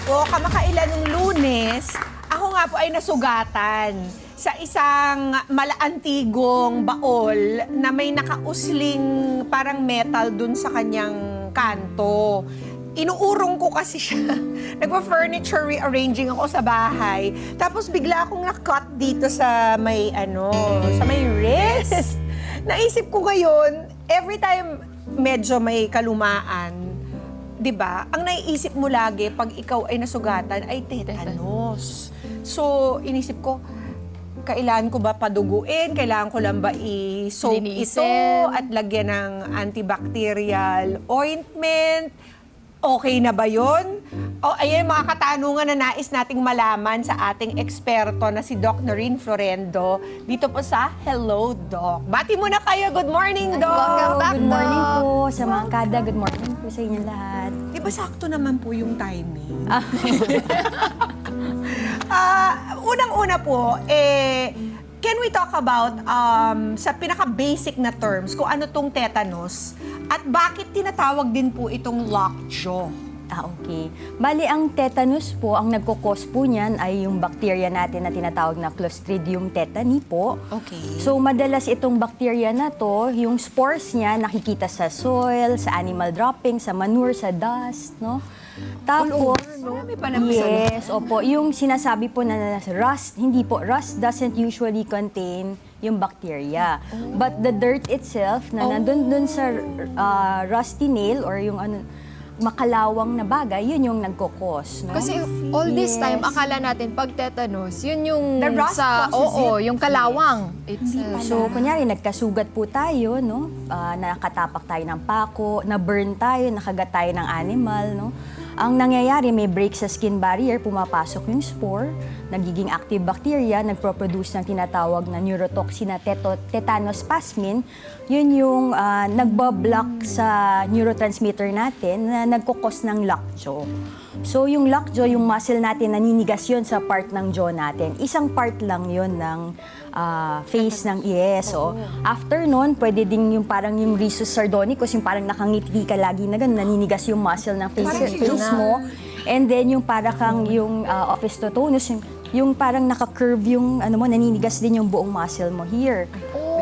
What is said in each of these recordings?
po, kamakailan nung Lunes, ako nga po ay nasugatan sa isang malaantigong baol na may nakausling parang metal dun sa kanyang kanto. Inuurong ko kasi siya. Nagpa-furniture rearranging ako sa bahay. Tapos bigla akong na-cut dito sa may sa may wrist. Naisip ko ngayon, every time medyo may kalumaan, 'di ba? Ang naiisip mo lagi pag ikaw ay nasugatan ay tetanus. So, inisip ko, kailangan ko ba paduguin? Kailangan ko lang ba i-soak ito at lagyan ng antibacterial ointment? Okay na ba yun? O, ayan mga katanungan na nais nating malaman sa ating eksperto na si Doc Noreen Florendo dito po sa Hello, Doc. Bati muna kayo. Good morning, Doc. Welcome back, Good morning Doc. po sa mga kada. Good morning po sa inyo lahat. Di ba sakto naman po yung timing? Unang-una po, can we talk about sa pinaka-basic na terms kung ano tong tetanus at bakit tinatawag din po itong lockjaw? Okay. Bali, ang tetanus po, ang nagkukos po niyan ay yung bacteria natin na tinatawag na Clostridium tetani po. Okay. So, madalas itong bacteria na to, yung spores niya nakikita sa soil, sa animal droppings, sa manure, sa dust, no? Tapos, Marami pa naman sa yes, opo. Yung sinasabi po na rust, hindi po, rust doesn't usually contain yung bacteria. But the dirt itself, na nandun dun sa rusty nail or yung makalawang na bagay, yun yung nagkukos. No? Kasi all this Yes. time, akala natin pag tetanus, yun yung The rust sa, causes yung kalawang itself. So, kunyari, nagkasugat po tayo, no? Nakatapak tayo ng pako, na-burn tayo, nakagat tayo ng animal, no? Ang nangyayari, may break sa skin barrier, pumapasok yung spore, nagiging active bacteria, nagproproduce ng tinatawag na neurotoxin na tetanospasmin. Yun yung nagbablock sa neurotransmitter natin na nagkukos ng lockjaw. So, yung lockjaw, yung muscle natin, naninigas yun sa part ng jaw natin. Isang part lang yun ng face ng So, after nun, pwede din yung parang yung rhesus sardonicus, yung parang nakangiti ka lagi na ganun, naninigas yung muscle ng face mo. And then, yung para kang yung opisthotonus, yung parang naka-curve yung naninigas din yung buong muscle mo here.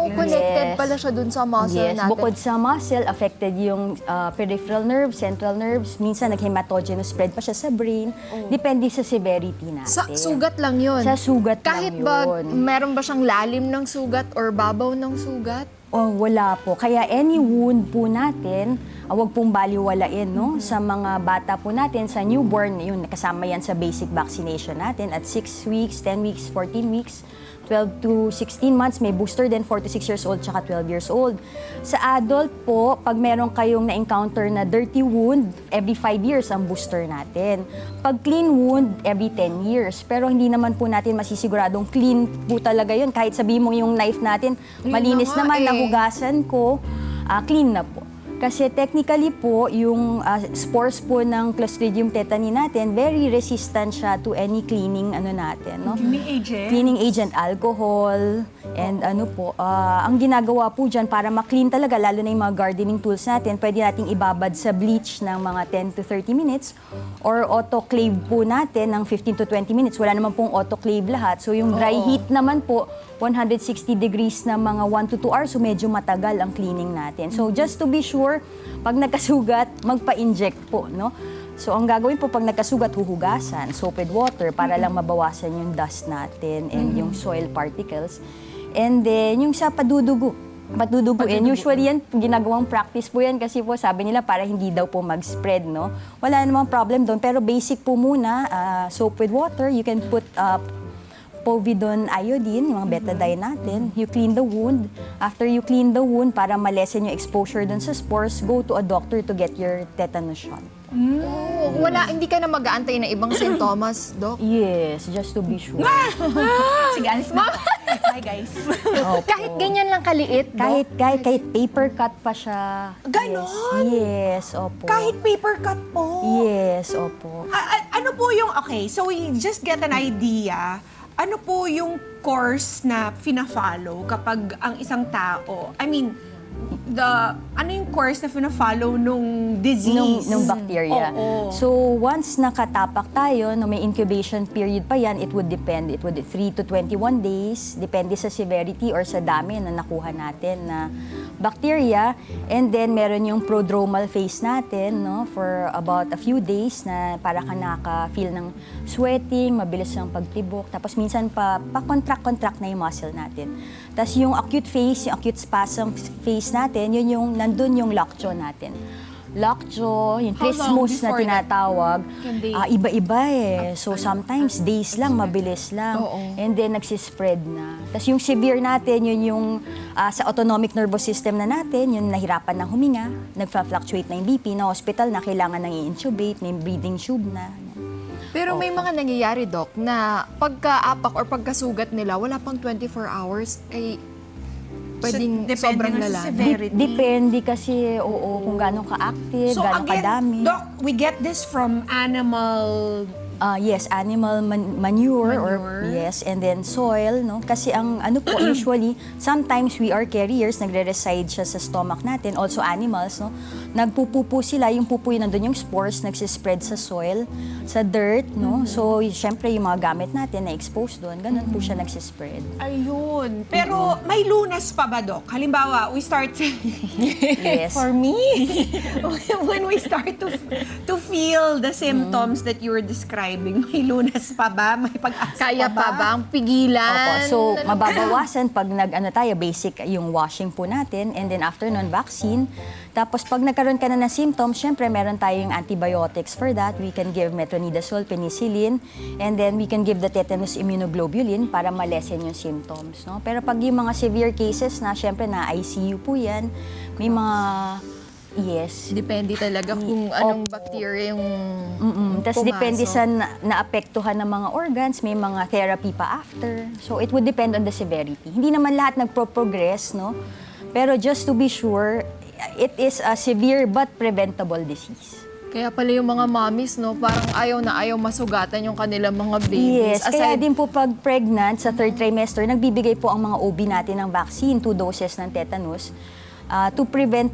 Connected Yes. pala siya dun sa muscle Yes, natin. bukod sa muscle, affected yung peripheral nerves, central nerves. Minsan, nag-hematogenous spread pa siya sa brain. Depende sa severity natin. Sa sugat lang yun. Sa sugat Kahit lang ba, yun. meron ba siyang lalim ng sugat or babaw ng sugat? Oh, wala po. Kaya any wound po natin, wag pong baliwalain, no? Sa mga bata po natin, sa newborn, yun, kasama yan sa basic vaccination natin at 6 weeks, 10 weeks, 14 weeks, 12 to 16 months, may booster din, 4 to 6 years old, tsaka 12 years old. Sa adult po, pag meron kayong na-encounter na dirty wound, every 5 years ang booster natin. Pag clean wound, every 10 years. Pero hindi naman po natin masisiguradong clean po talaga yun. Kahit sabihin mo yung knife natin, Yun malinis na nga naman, eh. nahugasan ko, clean na po. Kasi technically po, yung spores po ng Clostridium tetani natin, very resistant siya to any cleaning natin, no? Cleaning agent? Cleaning agent, alcohol, and ang ginagawa po dyan para ma-clean talaga, lalo na yung mga gardening tools natin, pwede nating ibabad sa bleach ng mga 10 to 30 minutes or autoclave po natin ng 15 to 20 minutes. Wala naman pong autoclave lahat. So yung dry heat naman po, 160 degrees na mga 1 to 2 hours, so medyo matagal ang cleaning natin. So just to be sure, pag nagkasugat, magpa-inject po, no? So ang gagawin po pag nagkasugat, huhugasan, soap with water para lang mabawasan yung dust natin and yung soil particles. And then yung sa patuduguin, usually yan, ginagawang practice po yan kasi po sabi nila para hindi daw po mag-spread, no? Wala namang problem doon, pero basic po muna, soap with water, you can put povidone iodine, yung mga betadine natin. You clean the wound. After you clean the wound, para ma-lessen yung exposure dun sa spores, go to a doctor to get your tetanus shot. Hindi ka na mag-aantay na ibang sintomas, Doc? Yes, just to be sure. Sige, alis na. Bye, guys. Kahit ganyan lang kaliit, Doc? Kahit paper cut pa siya. Ganon? Yes, opo. Kahit paper cut po. Yes, opo. Ano po yung, okay, so we just get an idea, ano po yung course na fina-follow kapag ang isang tao, I mean, ano yung course na fina-follow nung disease? Nung bacteria. Oo. So, once nakatapak tayo, no, may incubation period pa yan, it would depend. It would 3 to 21 days, depende sa severity or sa dami na nakuha natin na bacteria. And then, meron yung prodromal phase natin, no, for about a few days na para ka nakaka-feel ng sweating, mabilis ang pagtibok. Tapos, minsan pa-contract na yung muscle natin. Tapos, yung acute phase, yung acute spasm phase natin, yun yung, nandun yung lockjaw natin. Lockjaw, yung How long trismus na before that? tinatawag, Can they- iba-iba eh. So sometimes days lang, mabilis lang. Oo. And then nagsispread na. Tapos yung severe natin, yun yung sa autonomic nervous system na natin, yung nahirapan ng huminga, nagfa-fluctuate na yung BP, na hospital na kailangan nang i-intubate, may breathing tube na. Pero may mga nangyayari, Doc, na pagka-apak or pagkasugat nila, wala pang 24 hours, ay pwedeng Depende sobrang nga sa lala. severity. Depende kasi, kung gano'ng ka-active, So gano'ng again, kadami. Doc, we get this from animal... Yes, animal manure, or Manure. yes, and then soil, no? Kasi ang ano po, usually, sometimes we are carriers, nagre-reside siya sa stomach natin, also animals, no? Nagpupupo sila, yung pupo yun, nandun yung spores, nagsispread sa soil, sa dirt, no? So, syempre, yung mga gamit natin na-expose doon, ganun po siya nagsispread. Ayun. Pero may lunas pa ba, Doc? Halimbawa, we start... Yes. For me, when we start to feel the symptoms that you were describing, may lunas pa ba? May pag-asa Kaya pa ba? pa ba ang pigilan? Opo, so mababawasan pag tayo, basic yung washing po natin, and then after nun, vaccine. Tapos pag nagkaroon ka na ng symptoms, syempre meron tayong antibiotics for that. We can give metronidazole, penicillin, and then we can give the tetanus immunoglobulin para malesen yung symptoms. No? Pero pag yung mga severe cases na, syempre na ICU po yan, may mga, yes. Depende talaga kung anong Opo. bacteria yung Tapos pumasok. depende sa naapektuhan ng mga organs, may mga therapy pa after. So it would depend on the severity. Hindi naman lahat nagpo-progress, no? Pero just to be sure, it is a severe but preventable disease. Kaya pala yung mga mommies, no, parang ayaw na ayaw masugatan yung kanilang mga babies. Yes, kaya din po pag pregnant sa third trimester, nagbibigay po ang mga OB natin ng vaccine, 2 doses ng tetanus, to prevent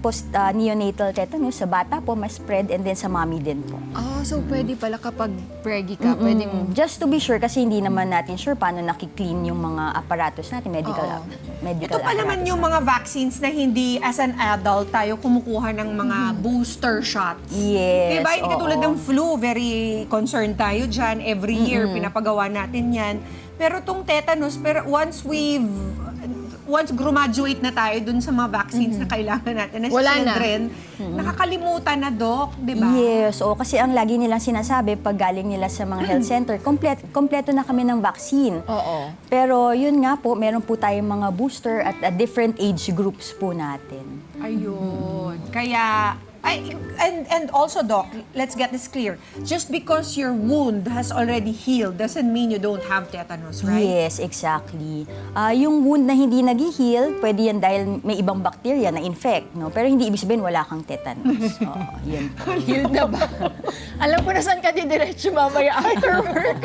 neonatal tetanus sa bata po, ma-spread, and then sa mommy din po. So pwede pala kapag preggy ka, pwedeng... Just to be sure, kasi hindi naman natin sure paano nakiklean yung mga apparatus natin, medical Oo. medical Ito pa naman apparatus yung mga vaccines na hindi as an adult tayo kumukuha ng mga booster shots. Yes, Diba? Hindi katulad oo. ng flu, very concerned tayo dyan. Every year, pinapagawa natin yan. Pero tong tetanus, pero once graduate na tayo dun sa mga vaccines na kailangan natin as Wala na. children, nakakalimutan na, Doc, di ba? Yes, kasi ang lagi nilang sinasabi, pag galing nila sa mga health center, kompleto na kami ng vaccine. Oo. Pero yun nga po, meron po tayong mga booster at different age groups po natin. Ayun. Kaya, and also, Doc, let's get this clear. Just because your wound has already healed doesn't mean you don't have tetanus, right? Yes, exactly. Yung wound na hindi nag-heal, pwede yan dahil may ibang bacteria na infect, no? Pero hindi ibig sabihin wala kang tetanus. Yun po. Healed na ba? Alam ko na saan ka didiretso mamaya after work.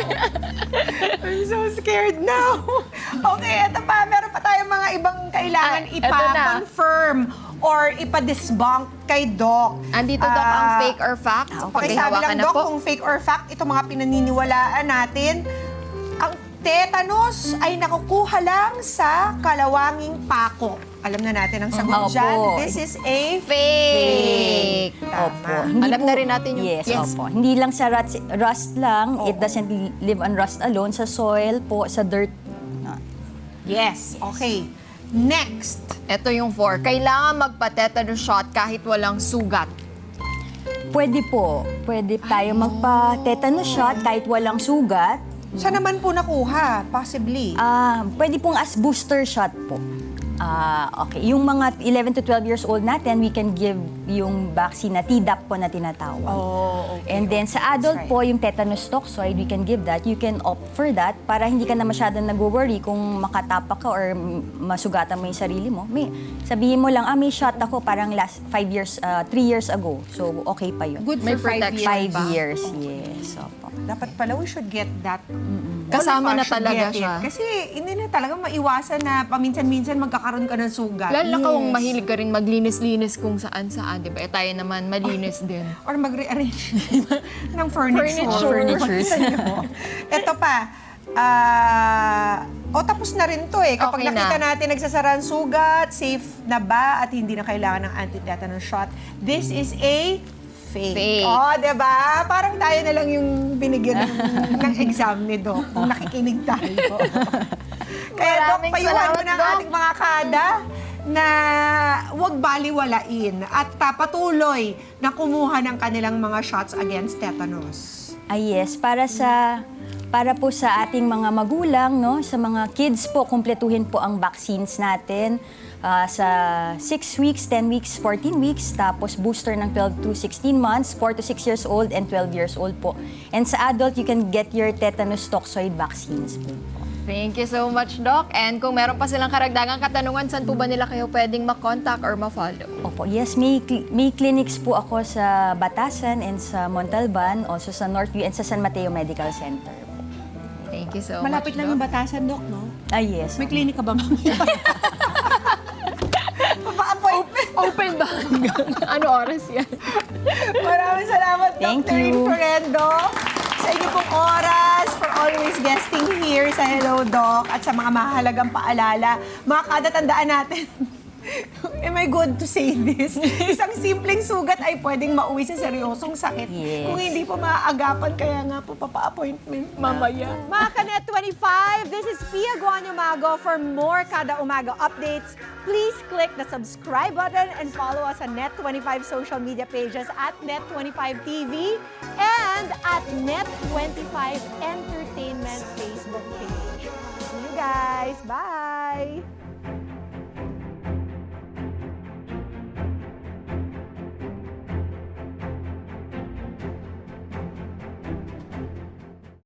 I'm so scared now. Okay, ito pa. Meron pa tayong mga ibang kailangan Eto na. ipa-confirm or ipa-debunk kay Doc. Andito, Doc, ang fake or fact. Okay, sabi Pakihawa ka lang, na Doc, po. kung fake or fact, itong mga pinaniniwalaan natin, ang tetanus ay nakukuha lang sa kalawanging pako. Alam na natin ang sagot Opo. dyan. This is a Fake. Tama. Alam na rin natin yung... Yes, opo. Hindi lang sa rust lang, it doesn't live on rust alone, sa soil po, sa dirt. Yes, okay. Next. Ito yung 4. Kailangan magpa-tetanus shot kahit walang sugat. Pwede po. Pwede tayo magpa-tetanus shot kahit walang sugat. Saan naman po nakuha? Possibly. Pwede pong as booster shot po. Okay. Yung mga 11 to 12 years old natin, we can give yung vaccine na Tdap po na tinatawag. Oh, okay. And then sa adult right. po, yung tetanus toxoid, we can give that. You can opt for that para hindi ka na masyadong nag-worry kung makatapak ka or masugatan mo yung sarili mo. Sabihin mo lang, may shot ako parang last 3 years ago. So, okay pa yun. Good May for 5 protection years. 5 years, yes. Opo. Dapat pala we should get that Kasama all of na us should talaga get it. siya. Kasi hindi na talaga maiwasan na paminsan-minsan magkakaroon ka ng sugat. Lalo na kung mahilig ka rin maglinis-linis kung saan-saan, di ba? Eh, tayo naman, malinis din. Or mag-rearrange ng furniture. Furnitures. Ito pa, tapos na rin to eh. Kapag Okay na. nakita natin nagsasara ang sugat, safe na ba at hindi na kailangan ng anti-tetanus shot, this is a fake. Fake. Oh, diba? Parang tayo na lang yung binigyan ng exam ni Doc kung nakikinig tayo. Kaya Doc, Maraming payuhan mo salamat, ng Doc. ating mga kada na huwag baliwalain at patuloy na kumuha ng kanilang mga shots against tetanus. Yes, para po sa ating mga magulang, no, sa mga kids po, kumpletuhin po ang vaccines natin sa 6 weeks, 10 weeks, 14 weeks, tapos booster ng 12 to 16 months, 4 to 6 years old, and 12 years old po. And sa adult, you can get your tetanus toxoid vaccines po. Thank you so much, Doc. And kung meron pa silang karagdagang katanungan, saan po ba nila kayo pwedeng makontak or ma-follow? Opo, yes, may clinics po ako sa Batasan and sa Montalban, also sa Northview and sa San Mateo Medical Center po. Thank you so Malapit much, lang Doc. yung Batasan, Doc, no? Yes. May klinik ka ba mamaya? Pa-appointment. Open ba? Ano oras yan? Maraming salamat, Thank Dr. you. Inferendo, sa inyo pong oras, for always guesting here sa Hello Doc, at sa mga mahalagang paalala. Mga kadatandaan natin, am I good to say this? Isang simpleng sugat ay pwedeng mauwi sa seryosong sakit. Yes. Kung hindi po maaagapan, kaya nga po papa-appointment mamaya. Mga Kanet 25, this is Pia Guanyamago. For more Kada Umaga updates, please click the subscribe button and follow us on Net25 social media pages at Net25 TV and at Net25 Entertainment Facebook page. See you guys. Bye!